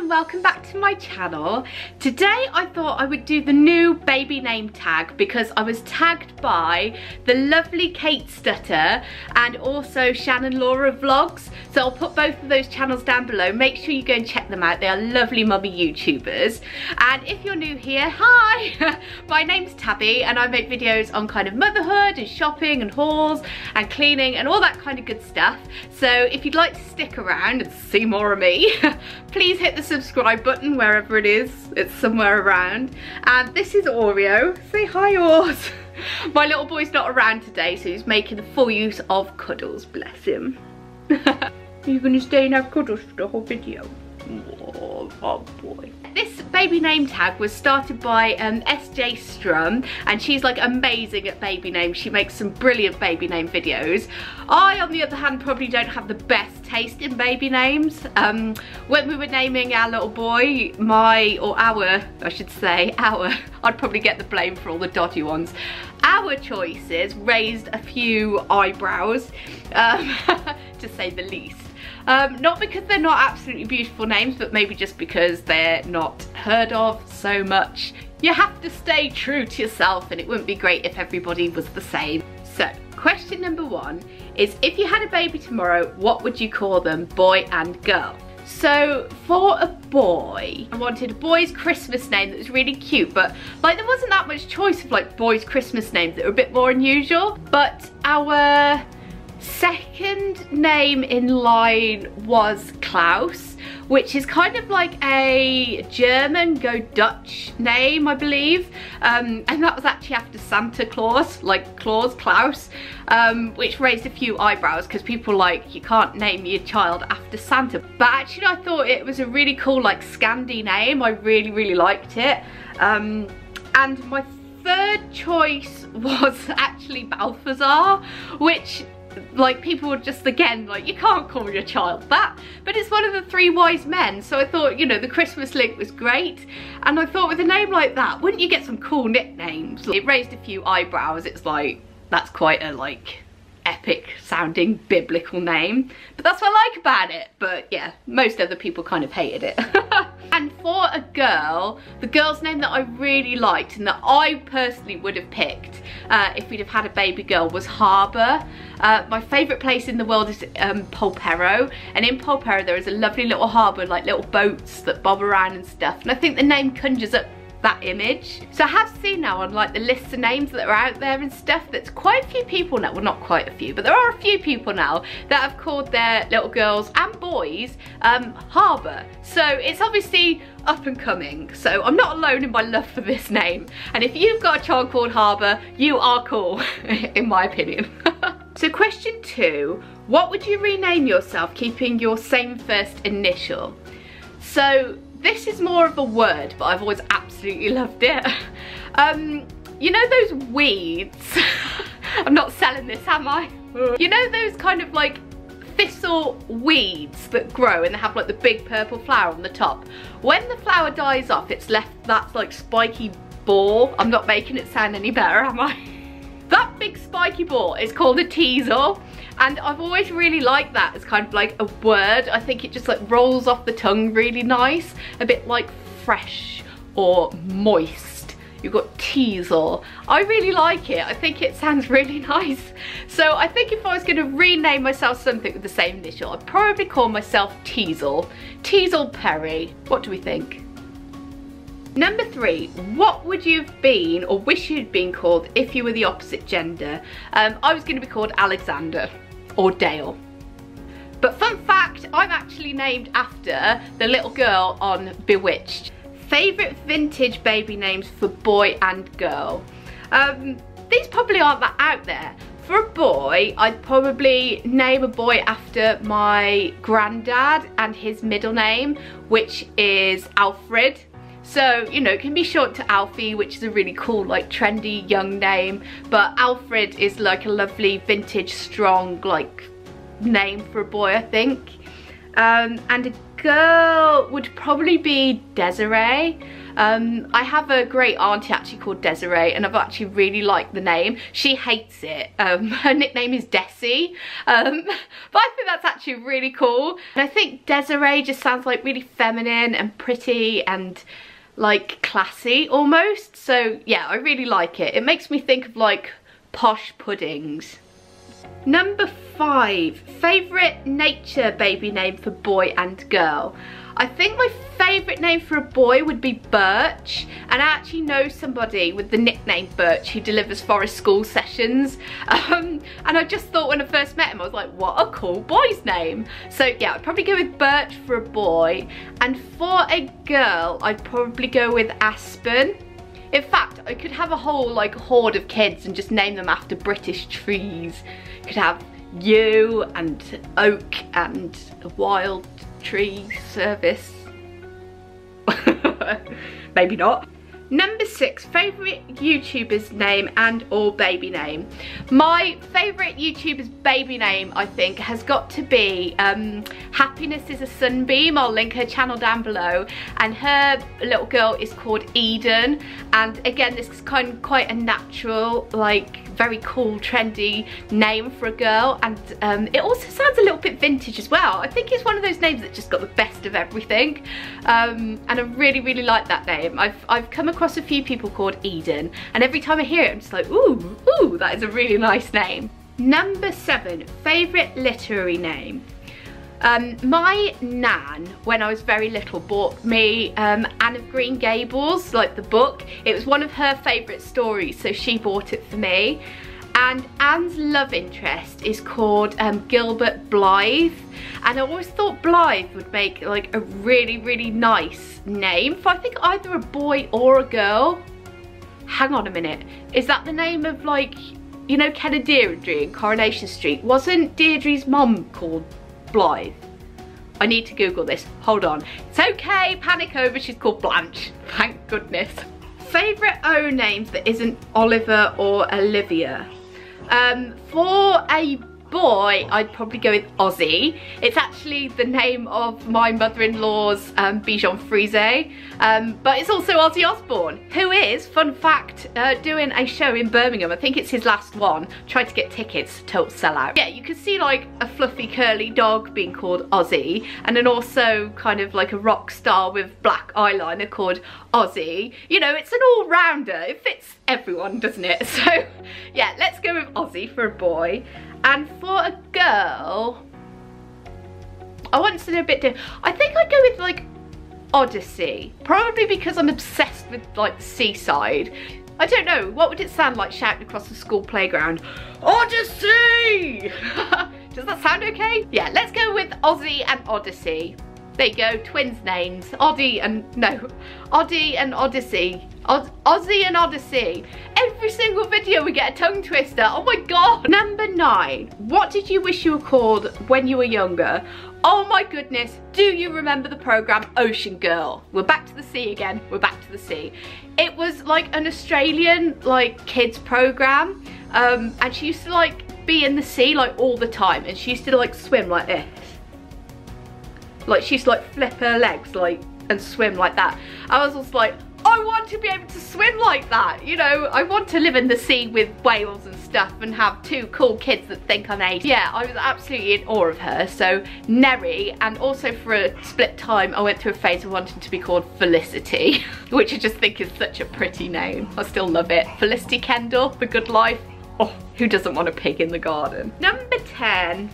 and welcome back to my channel. Today I thought I would do the new baby name tag because I was tagged by the lovely Kate Stutter and also Shannon Laura Vlogs. So I'll put both of those channels down below. Make sure you go and check them out. They are lovely mummy YouTubers. And if you're new here, hi! My name's Tabby and I make videos on kind of motherhood and shopping and hauls and cleaning and all that kind of good stuff. So if you'd like to stick around and see more of me, please hit the subscribe button wherever it is. It's somewhere around. And this is Oreo. Say hi, Ors. My little boy's not around today, so he's making the full use of cuddles, bless him. Are you going to stay and have cuddles for the whole video? Oh boy. This baby name tag was started by SJ Strum, and she's like amazing at baby names. She makes some brilliant baby name videos. I, on the other hand, probably don't have the best taste in baby names. When we were naming our little boy, our, I'd probably get the blame for all the dodgy ones. Our choices raised a few eyebrows, to say the least. Not because they're not absolutely beautiful names, but maybe just because they're not heard of so much. You have to stay true to yourself, and it wouldn't be great if everybody was the same. So, question number one is, if you had a baby tomorrow, what would you call them, boy and girl? So for a boy, I wanted a boy's Christmas name that was really cute, but like there wasn't that much choice of like boys' Christmas names that were a bit more unusual. But our second name in line was Klaus, which is kind of like a German go Dutch name, I believe, and that was actually after Santa Claus, like Klaus, which raised a few eyebrows because people like, you can't name your child after Santa. But actually I thought it was a really cool like Scandi name. I really liked it. And my third choice was actually Balthazar, which like people would just, again, like, you can't call your child that, but it's one of the three wise men, so I thought, you know, the Christmas link was great, and I thought with a name like that, wouldn't you get some cool nicknames? It raised a few eyebrows. It's like, that's quite a like epic sounding biblical name, but that's what I like about it. But yeah, most other people kind of hated it. And for a girl, the girl's name that I really liked and that I personally would have picked if we'd have had a baby girl was Harbour. My favourite place in the world is Polperro, and in Polperro there is a lovely little harbour, like little boats that bob around and stuff, and I think the name conjures up that image. So I have seen now on like the lists of names that are out there and stuff, that's quite a few people now, well not quite a few, but there are a few people now that have called their little girls and boys Harbour. So it's obviously up and coming, so I'm not alone in my love for this name, and if you've got a child called Harbour, you are cool in my opinion. So question two, what would you rename yourself keeping your same first initial? So this is more of a word, but I've always absolutely loved it. You know those weeds? I'm not selling this, am I? You know those kind of like thistle weeds that grow and they have like the big purple flower on the top? When the flower dies off, it's left that like spiky ball. I'm not making it sound any better, am I? That big spiky ball is called a teasel, and I've always really liked that as kind of like a word. I think it just like rolls off the tongue really nice, a bit like fresh or moist. You've got teasel. I really like it. I think it sounds really nice. So I think if I was going to rename myself something with the same initial, I'd probably call myself Teasel. Teasel Perry. What do we think? Number three, what would you have been or wish you'd been called if you were the opposite gender? I was going to be called Alexander or Dale. But fun fact, I'm actually named after the little girl on Bewitched. Favourite vintage baby names for boy and girl? These probably aren't that out there. For a boy, I'd probably name a boy after my granddad and his middle name, which is Alfred. So, you know, it can be short to Alfie, which is a really cool, like, trendy young name. But Alfred is like a lovely, vintage, strong, like, name for a boy, I think. And a girl would probably be Desiree. I have a great auntie actually called Desiree, and I've actually really liked the name. She hates it. Her nickname is Desi, but I think that's actually really cool. And I think Desiree just sounds like really feminine and pretty and like classy almost. So yeah, I really like it. It makes me think of like posh puddings. Number 5, favourite nature baby name for boy and girl. I think my favourite name for a boy would be Birch, and I actually know somebody with the nickname Birch who delivers Forest School sessions, and I just thought when I first met him, I was like, what a cool boy's name. So yeah, I'd probably go with Birch for a boy, and for a girl, I'd probably go with Aspen. In fact, I could have a whole like horde of kids and just name them after British trees. Could have yew and oak and a wild tree service. Maybe not. Number 6, favourite YouTuber's name and or baby name. My favourite YouTuber's baby name, I think, has got to be Happiness is a Sunbeam. I'll link her channel down below, and her little girl is called Eden. And again, this is kind of quite a natural, like very cool trendy name for a girl, and it also sounds a little bit vintage as well. I think it's one of those names that just got the best of everything, and I really like that name. I've come across a few people called Eden, and every time I hear it I'm just like, ooh, that is a really nice name. Number 7, favourite literary name. My nan, when I was very little, bought me Anne of Green Gables, like the book. It was one of her favourite stories, so she bought it for me. And Anne's love interest is called Gilbert Blythe, and I always thought Blythe would make like a really nice name for I think either a boy or a girl. Hang on a minute, is that the name of, like, you know, Ken and Deirdre in Coronation Street? Wasn't Deirdre's mom called Blythe? I need to Google this, hold on. It's okay, panic over, she's called Blanche, thank goodness. Favourite O names that isn't Oliver or Olivia. For a boy, I'd probably go with Ozzy. It's actually the name of my mother-in-law's Bichon Frise, but it's also Ozzy Osbourne, who is, fun fact, doing a show in Birmingham. I think it's his last one. Tried to get tickets, total sellout. Yeah, you can see like a fluffy curly dog being called Ozzy, and then also kind of like a rock star with black eyeliner called Ozzy. You know, it's an all-rounder. It fits everyone, doesn't it? So yeah, let's go with Ozzy for a boy. And for a girl, I want something a bit different. I think I'd go with like Odyssey, probably because I'm obsessed with like the seaside. I don't know, what would it sound like shouting across the school playground? Odyssey! Does that sound okay? Yeah, let's go with Ozzy and Odyssey. There you go, twins names. Oddie and Oddie and Odyssey. Ozzy and Odyssey. Every single video we get a tongue twister. Oh my god. Number 9. What did you wish you were called when you were younger? Oh my goodness. Do you remember the programme Ocean Girl? We're back to the sea again. We're back to the sea. It was like an Australian like kids programme, and she used to like be in the sea like all the time, and she used to like swim like this. Like she used to like flip her legs like and swim like that. I was just like, I want to be able to swim like that, you know. I want to live in the sea with whales and stuff and have 2 cool kids that think I'm 8. Yeah, I was absolutely in awe of her. So Neri, and also for a split time I went through a phase of wanting to be called Felicity, which I just think is such a pretty name. I still love it. Felicity Kendall, The Good Life. Oh, who doesn't want a pig in the garden? Number 10.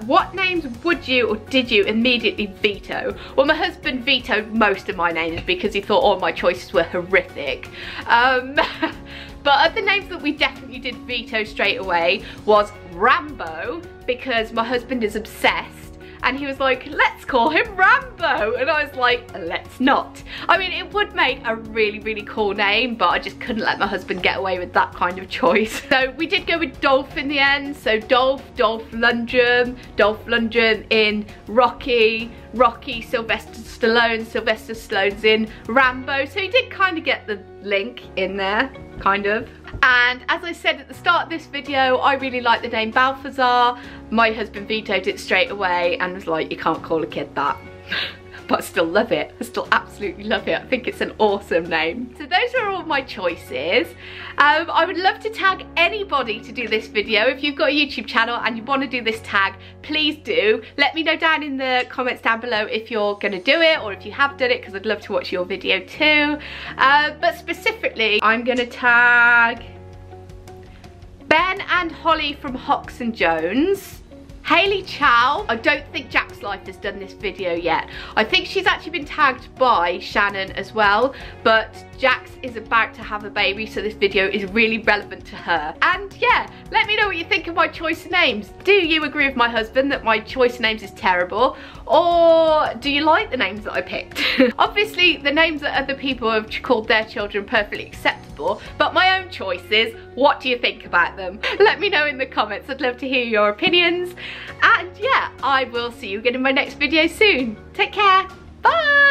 What names would you or did you immediately veto? Well, my husband vetoed most of my names because he thought all my choices were horrific. But other names that we definitely did veto straight away was Rambo, because my husband is obsessed. And he was like, let's call him Rambo. And I was like, let's not. I mean, it would make a really cool name, but I just couldn't let my husband get away with that kind of choice. So we did go with Dolph in the end. So Dolph Lundgren in Rocky, Rocky, Sylvester Stallone's in Rambo, so he did kind of get the link in there, kind of. And as I said at the start of this video, I really like the name Balthazar. My husband vetoed it straight away and was like, you can't call a kid that. But I still love it. I still absolutely love it. I think it's an awesome name. So those are all my choices. I would love to tag anybody to do this video. If you've got a YouTube channel and you want to do this tag, please do. Let me know down in the comments down below if you're going to do it or if you have done it, because I'd love to watch your video too. But specifically, I'm going to tag Ben and Holly from Hox and Jones, Hayley Chow. I don't think Jack's Life has done this video yet. I think she's actually been tagged by Shannon as well, but Jax is about to have a baby, so this video is really relevant to her. And yeah, let me know what you think of my choice of names. Do you agree with my husband that my choice of names is terrible? Or do you like the names that I picked? Obviously, the names that other people have called their children are perfectly acceptable, but my own choices, what do you think about them? Let me know in the comments. I'd love to hear your opinions. And yeah, I will see you again in my next video soon. Take care. Bye.